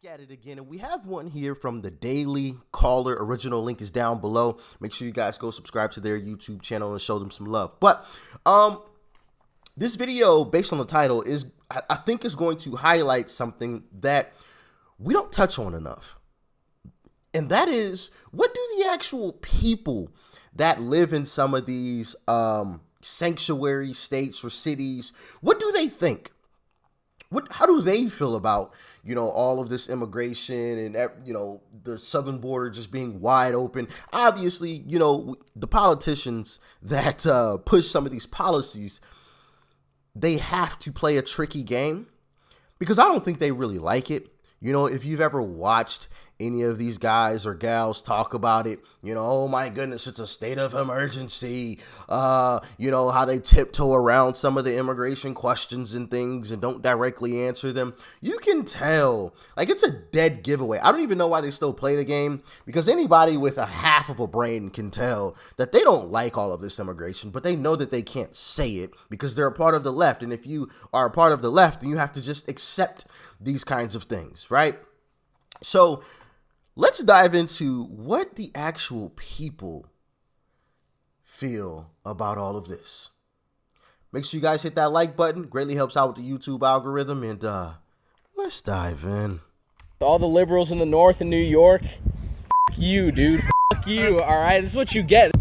At it again, and we have one here from the Daily Caller. Original link is down below. Make sure you guys go subscribe to their YouTube channel and show them some love. But this video, based on the title, is I think is going to highlight something that we don't touch on enough, and that is, what do the actual people that live in some of these sanctuary states or cities, what do they think? How do they feel about, all of this immigration and, the southern border just being wide open? Obviously, the politicians that push some of these policies, they have to play a tricky game, because I don't think they really like it. If you've ever watched any of these guys or gals talk about it, oh my goodness, it's a state of emergency, how they tiptoe around some of the immigration questions and things and don't directly answer them, you can tell, like, it's a dead giveaway. I don't even know why they still play the game, because anybody with a half of a brain can tell that they don't like all of this immigration, but they know that they can't say it because they're a part of the left. And if you are a part of the left, then you have to just accept these kinds of things, right? So let's dive into what the actual people feel about all of this. Make sure you guys hit that like button. Greatly helps out with the YouTube algorithm. And let's dive in. All the liberals in the north in New York, f*** you, dude. F*** you, all right? This is what you get.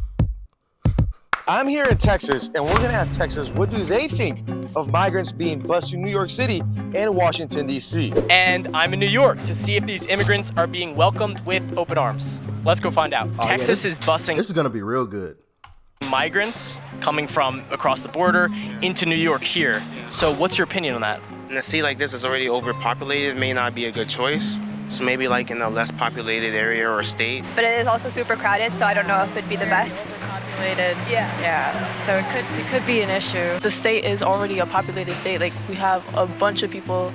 I'm here in Texas, and we're going to ask Texas, what do they think of migrants being bused in New York City and Washington, D.C.? And I'm in New York to see if these immigrants are being welcomed with open arms. Let's go find out. Texas is busing. This is going to be real good. Migrants coming from across the border into New York here. So what's your opinion on that? In a city like this that's already overpopulated, may not be a good choice. So maybe like in a less populated area or state. But it is also super crowded, so I don't know if it'd be the best. Populated. Yeah. So it could be an issue. The state is already a populated state. Like, we have a bunch of people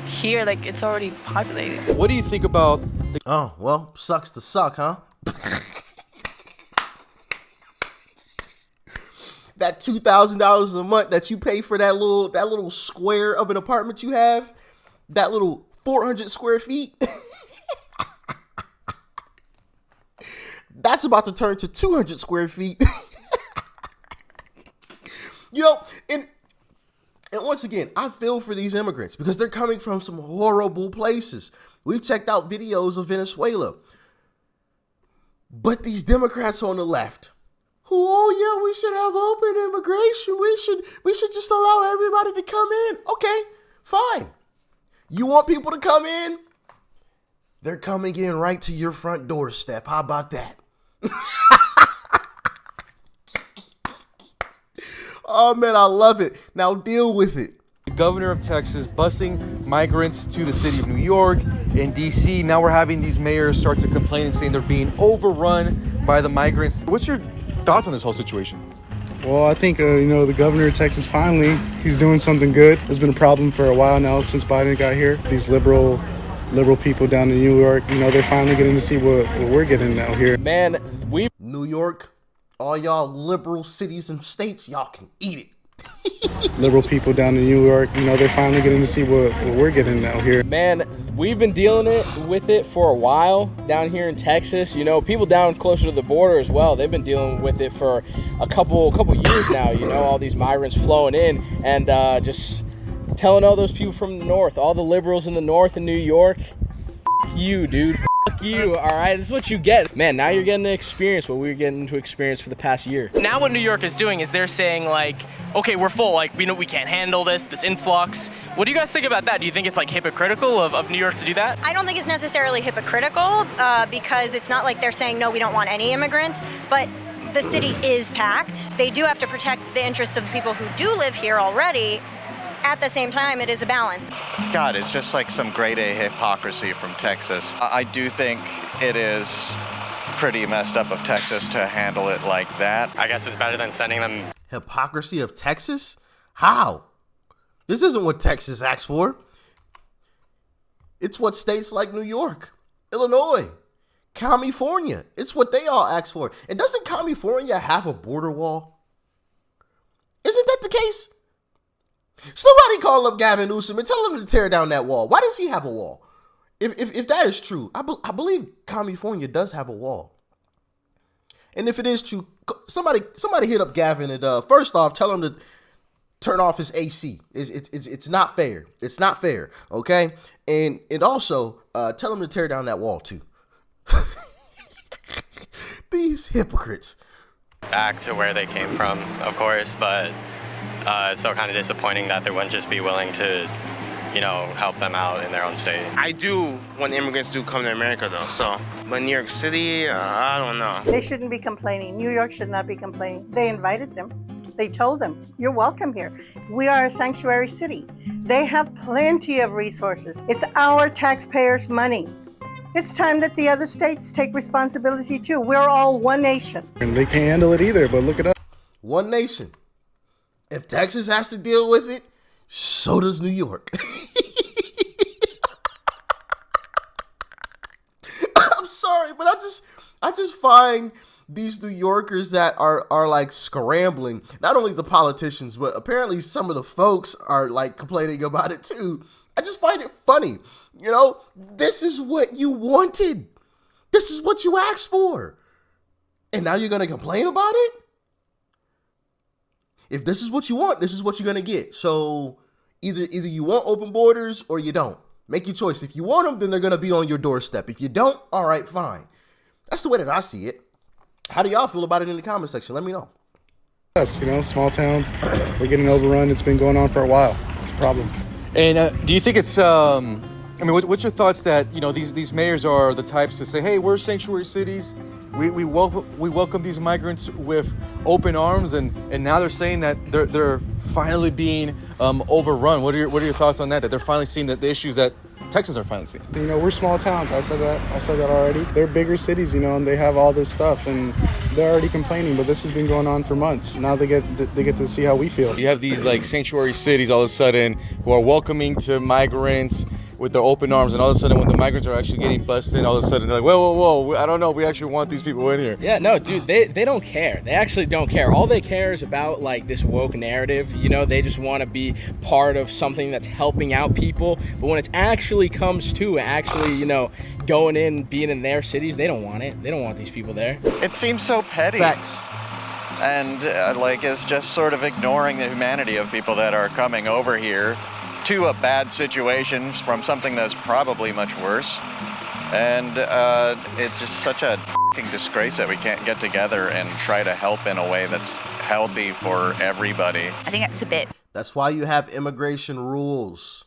here. Like, it's already populated. What do you think about the... Oh, well, sucks to suck, huh? That $2,000 a month that you pay for that little square of an apartment you have, that little 400 square feet, that's about to turn to 200 square feet. And once again, I feel for these immigrants because they're coming from some horrible places. We've checked out videos of Venezuela. But these Democrats on the left, oh yeah, we should have open immigration. We should just allow everybody to come in. Okay, fine. You want people to come in? They're coming in right to your front doorstep. How about that? Oh, man, I love it. Now deal with it. The governor of Texas busing migrants to the city of New York and D.C. Now we're having these mayors start to complain and saying they're being overrun by the migrants. What's your thoughts on this whole situation? Well, I think, the governor of Texas, finally, he's doing something good. There's been a problem for a while now since Biden got here. These liberal people down in New York, they're finally getting to see what we're getting now here. Man, New York, all y'all liberal cities and states, y'all can eat it. Liberal people down in New York, they're finally getting to see what we're getting now here. Man, we've been dealing with it for a while down here in Texas. People down closer to the border as well, they've been dealing with it for a couple years now. All these migrants flowing in and just telling all those people from the north, all the liberals in the north in New York, F*** you, dude. F*** you, all right? This is what you get. Man, now you're getting to experience what we were getting to experience for the past year. Now what New York is doing is they're saying, like, okay, we're full, like, we can't handle this influx. What do you guys think about that? Do you think it's, like, hypocritical of New York to do that? I don't think it's necessarily hypocritical because it's not like they're saying, no, we don't want any immigrants, but the city is packed. They do have to protect the interests of the people who do live here already. At the same time, it is a balance. God, it's just like some grade A hypocrisy from Texas. I do think it is pretty messed up of Texas to handle it like that. I guess it's better than sending them. Hypocrisy of Texas? How? This isn't what Texas asked for. It's what states like New York, Illinois, California, it's what they all asked for. And doesn't California have a border wall? Isn't that the case? Somebody call up Gavin Newsom and tell him to tear down that wall. Why does he have a wall? if that is true, I believe California does have a wall. And if it is true, somebody hit up Gavin and first off, tell him to turn off his AC. It's not fair. It's not fair. Okay, and also tell him to tear down that wall too. These hypocrites. Back to where they came from, of course, but it's still kind of disappointing that they wouldn't just be willing to, help them out in their own state. I do want immigrants to come to America, though. So, but New York City, I don't know. They shouldn't be complaining. New York should not be complaining. They invited them. They told them, you're welcome here. We are a sanctuary city. They have plenty of resources. It's our taxpayers' money. It's time that the other states take responsibility too. We're all one nation. And they can't handle it either, but look it up. One nation. If Texas has to deal with it, so does New York. I'm sorry, but I just find these New Yorkers that are like scrambling. Not only the politicians, but apparently some of the folks are like complaining about it too. I just find it funny. This is what you wanted. This is what you asked for. And now you're going to complain about it? If this is what you want, this is what you're going to get. So either you want open borders or you don't. Make your choice. If you want them, then they're going to be on your doorstep. If you don't, all right, fine. That's the way that I see it. How do y'all feel about it in the comment section? Let me know. Yes, small towns, we're getting overrun. It's been going on for a while. It's a problem. And do you think it's, what's your thoughts that, these mayors are the types to say, hey, we're sanctuary cities. We welcome these migrants with open arms, and now they're saying that they're finally being overrun. What are your thoughts on that? That they're finally seeing the issues that Texans are finally seeing. We're small towns. I said that already. They're bigger cities, and they have all this stuff, and they're already complaining. But this has been going on for months. Now they get to see how we feel. You have these like sanctuary cities all of a sudden who are welcoming to migrants with their open arms, and all of a sudden when the migrants are actually getting busted, all of a sudden they're like, whoa, I don't know if we actually want these people in here. Yeah, no, dude, they don't care. They actually don't care. All they care is about like this woke narrative. They just want to be part of something that's helping out people. But when it actually comes to going in, being in their cities, they don't want it. They don't want these people there. It seems so petty. Facts. And it's just sort of ignoring the humanity of people that are coming over here to a bad situation from something that's probably much worse. And it's just such a f***ing disgrace that we can't get together and try to help in a way that's healthy for everybody. I think that's a bit. That's why you have immigration rules.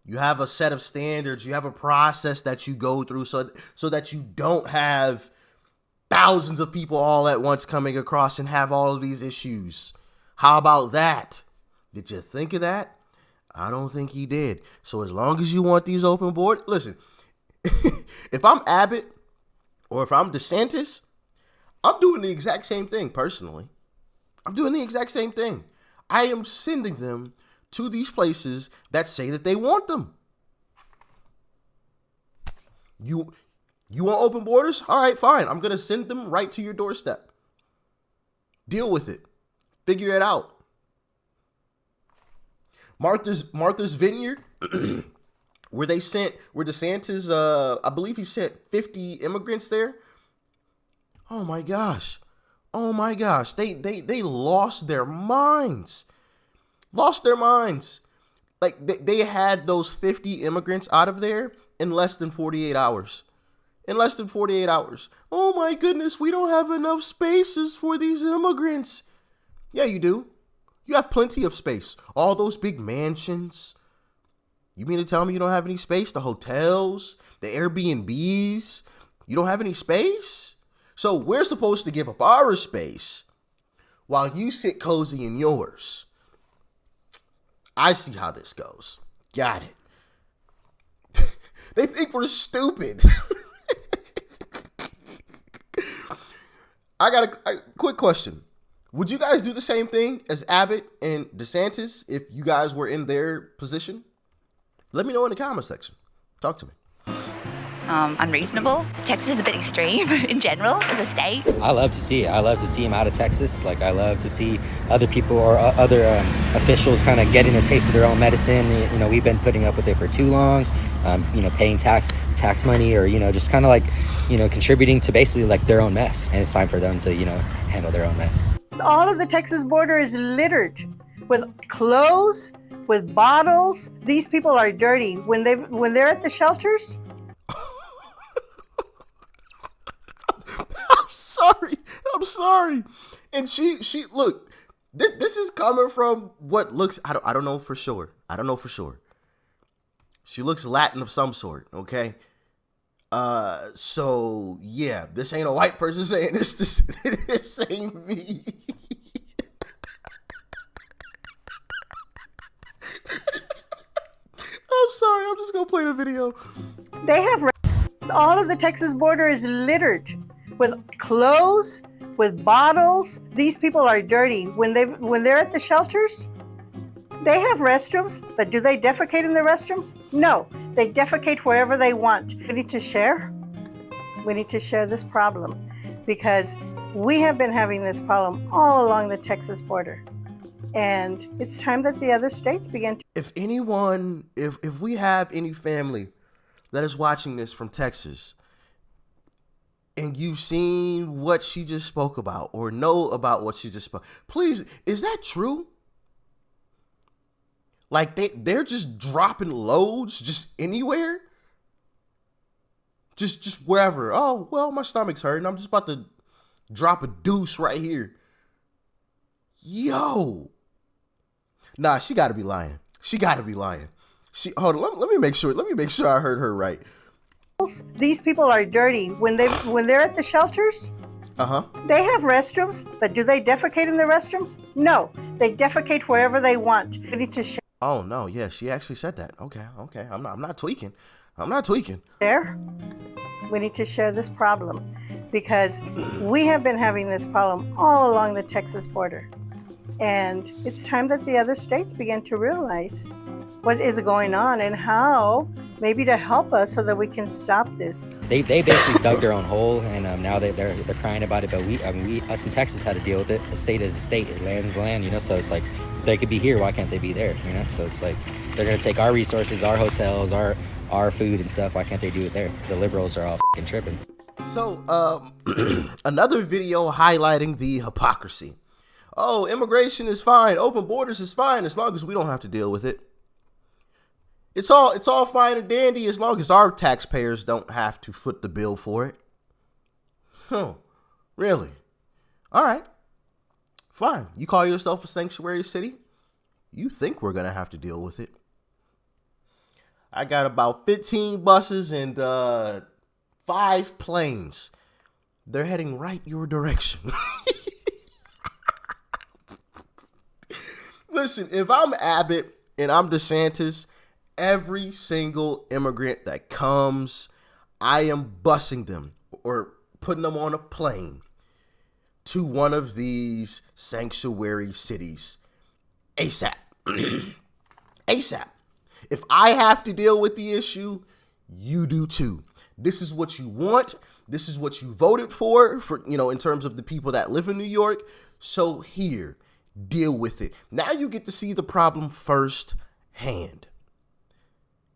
You have a set of standards. You have a process that you go through so that you don't have thousands of people all at once coming across and have all of these issues. How about that? Did you think of that? I don't think he did. So as long as you want these open borders, listen, if I'm Abbott or if I'm DeSantis, I'm doing the exact same thing personally. I'm doing the exact same thing. I am sending them to these places that say that they want them. You want open borders? All right, fine. I'm going to send them right to your doorstep. Deal with it. Figure it out. Martha's Vineyard, where DeSantis, I believe he sent 50 immigrants there. Oh my gosh. They lost their minds. Like they had those 50 immigrants out of there in less than 48 hours. Oh my goodness, we don't have enough spaces for these immigrants. Yeah, you do. You have plenty of space. All those big mansions. You mean to tell me you don't have any space? The hotels, the Airbnbs. You don't have any space? So we're supposed to give up our space while you sit cozy in yours. I see how this goes. Got it. They think we're stupid. I got a quick question. Would you guys do the same thing as Abbott and DeSantis if you guys were in their position? Let me know in the comment section. Talk to me. Unreasonable. Texas is a bit extreme in general as a state. I love to see it. I love to see him out of Texas. Like, I love to see other people or other officials kind of getting a taste of their own medicine. We've been putting up with it for too long. paying tax money, or just kind of like contributing to basically like their own mess. And it's time for them to handle their own mess. All of the Texas border is littered with clothes, with bottles. These people are dirty. When they're at the shelters. I'm sorry. And she look, this is coming from what looks, I don't know for sure. She looks Latin of some sort, okay? So yeah, this ain't a white person saying this. This ain't me. I'm sorry. I'm just gonna play the video. They have all of the Texas border is littered with clothes, with bottles. These people are dirty. When they're at the shelters, they have restrooms, but do they defecate in the restrooms? No, they defecate wherever they want. We need to share. We need to share this problem because we have been having this problem all along the Texas border. And it's time that the other states begin to. If anyone, if we have any family that is watching this from Texas, and you've seen what she just spoke about or know about what she just spoke, please, is that true? Like they're just dropping loads just anywhere? Just wherever. Oh, well, my stomach's hurting. I'm just about to drop a deuce right here. Yo. Nah, she gotta be lying. Hold on, let me make sure I heard her right. These people are dirty. When they're at the shelters, they have restrooms, but do they defecate in the restrooms? No, they defecate wherever they want. We need to share. Oh no, yeah, she actually said that. Okay. I'm not tweaking. Share. We need to share this problem because we have been having this problem all along the Texas border. And it's time that the other states begin to realize what is going on and how maybe to help us so that we can stop this. They basically dug their own hole, and now they're crying about it. But us in Texas had to deal with it. A state is a state, land is land, so it's like they could be here, why can't they be there, So it's like they're gonna take our resources, our hotels, our food and stuff. Why can't they do it there? The liberals are all fucking tripping. So another video highlighting the hypocrisy. Oh, immigration is fine. Open borders is fine as long as we don't have to deal with it. It's all fine and dandy as long as our taxpayers don't have to foot the bill for it. Really? All right. Fine. You call yourself a sanctuary city? You think we're going to have to deal with it. I got about 15 buses and 5 planes. They're heading right your direction. Listen, if I'm Abbott and I'm DeSantis, every single immigrant that comes, I am busing them or putting them on a plane to one of these sanctuary cities ASAP. ASAP. If I have to deal with the issue, you do too. This is what you want. This is what you voted for, in terms of the people that live in New York. So here, deal with it. Now you get to see the problem firsthand.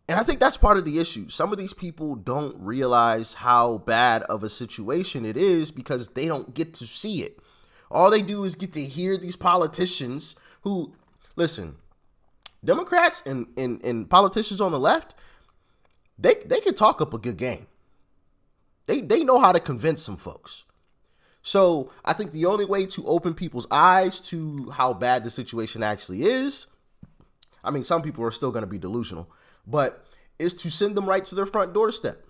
And I think that's part of the issue. Some of these people don't realize how bad of a situation it is because they don't get to see it. All they do is get to hear these politicians who, listen, Democrats and politicians on the left, they can talk up a good game. They know how to convince some folks. So I think the only way to open people's eyes to how bad the situation actually is, I mean, some people are still going to be delusional, but is to send them right to their front doorstep.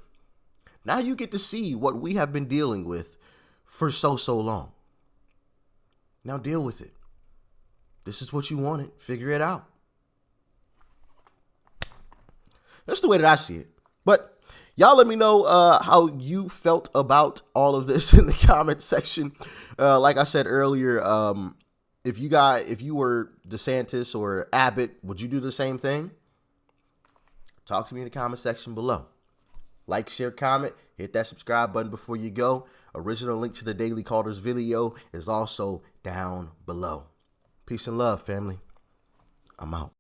Now you get to see what we have been dealing with for so long. Now deal with it. This is what you wanted. Figure it out. That's the way that I see it. But y'all let me know how you felt about all of this in the comment section. Like I said earlier, if you were DeSantis or Abbott, would you do the same thing? Talk to me in the comment section below. Like, share, comment, hit that subscribe button before you go. Original link to the Daily Callers video is also down below. Peace and love, family. I'm out.